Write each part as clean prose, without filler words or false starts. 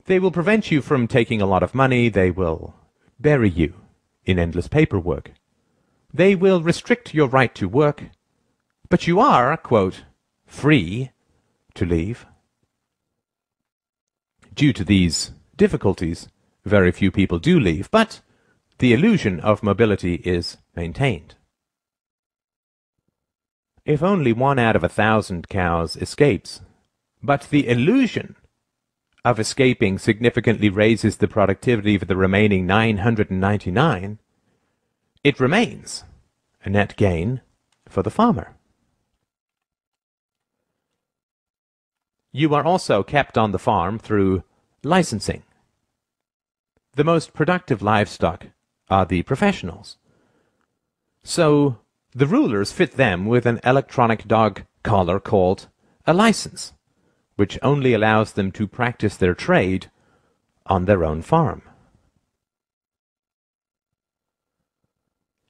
They will prevent you from taking a lot of money. They will bury you in endless paperwork. They will restrict your right to work. But you are, quote, free to leave. Due to these difficulties, very few people do leave, but the illusion of mobility is maintained. If only 1 out of 1,000 cows escapes, but the illusion of escaping significantly raises the productivity of the remaining 999, it remains a net gain for the farmer. You are also kept on the farm through licensing. The most productive livestock are the professionals. So the rulers fit them with an electronic dog collar called a license, which only allows them to practice their trade on their own farm.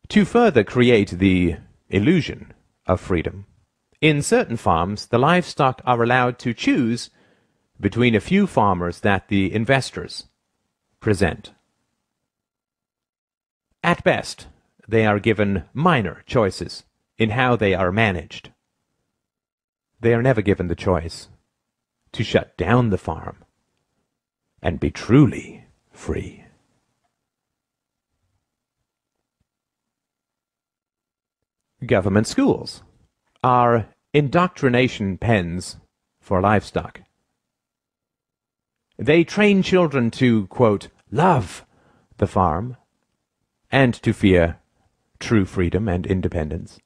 To further create the illusion of freedom, in certain farms, the livestock are allowed to choose between a few farmers that the investors present. At best, they are given minor choices in how they are managed. They are never given the choice to shut down the farm and be truly free. Government schools are indoctrination pens for livestock. They train children to, quote, love the farm and to fear true freedom and independence,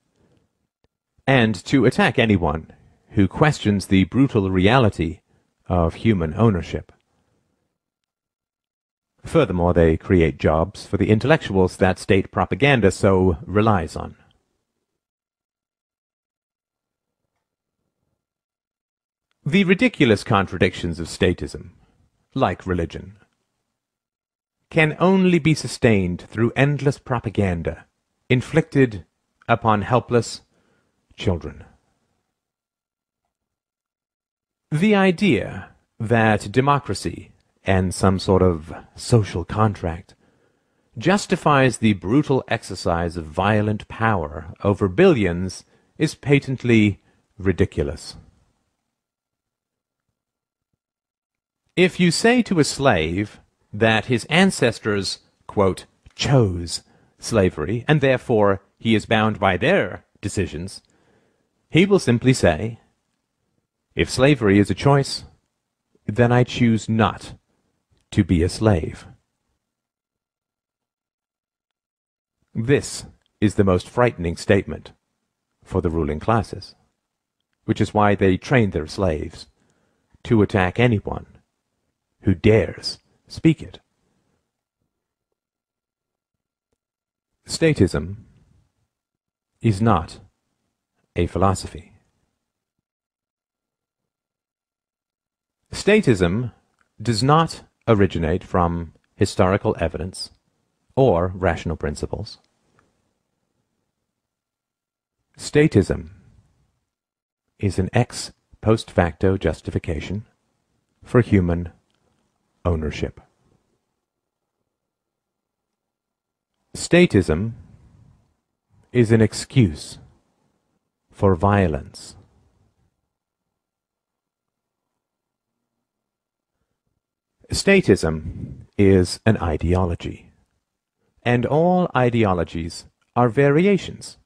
and to attack anyone who questions the brutal reality of human ownership. Furthermore, they create jobs for the intellectuals that state propaganda so relies on. The ridiculous contradictions of statism, like religion, can only be sustained through endless propaganda inflicted upon helpless children. The idea that democracy and some sort of social contract justifies the brutal exercise of violent power over billions is patently ridiculous. If you say to a slave that his ancestors, quote, chose slavery, and therefore he is bound by their decisions, he will simply say, if slavery is a choice, then I choose not to be a slave. This is the most frightening statement for the ruling classes, which is why they train their slaves to attack anyone who dares speak it. Statism is not a philosophy. Statism does not originate from historical evidence or rational principles. Statism is an ex post facto justification for human ownership. Statism is an excuse for violence. Statism is an ideology, and all ideologies are variations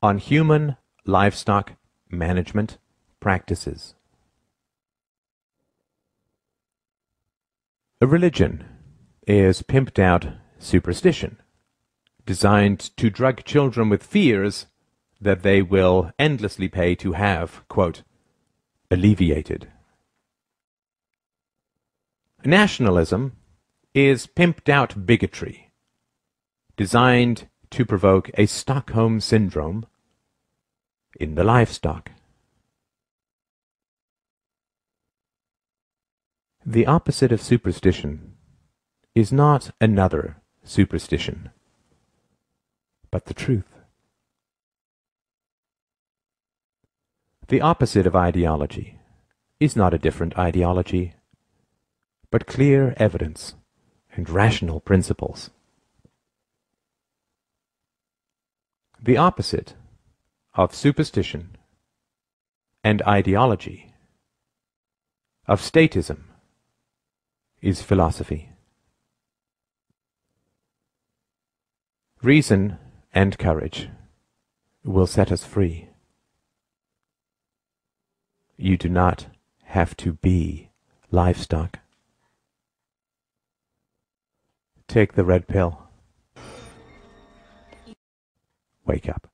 on human livestock management practices. A religion is pimped out superstition, designed to drug children with fears that they will endlessly pay to have, quote, alleviated. Nationalism is pimped out bigotry, designed to provoke a Stockholm syndrome in the livestock. The opposite of superstition is not another superstition, but the truth. The opposite of ideology is not a different ideology, but clear evidence and rational principles. The opposite of superstition and ideology, of statism, is philosophy. Reason and courage will set us free. You do not have to be livestock. Take the red pill. Wake up.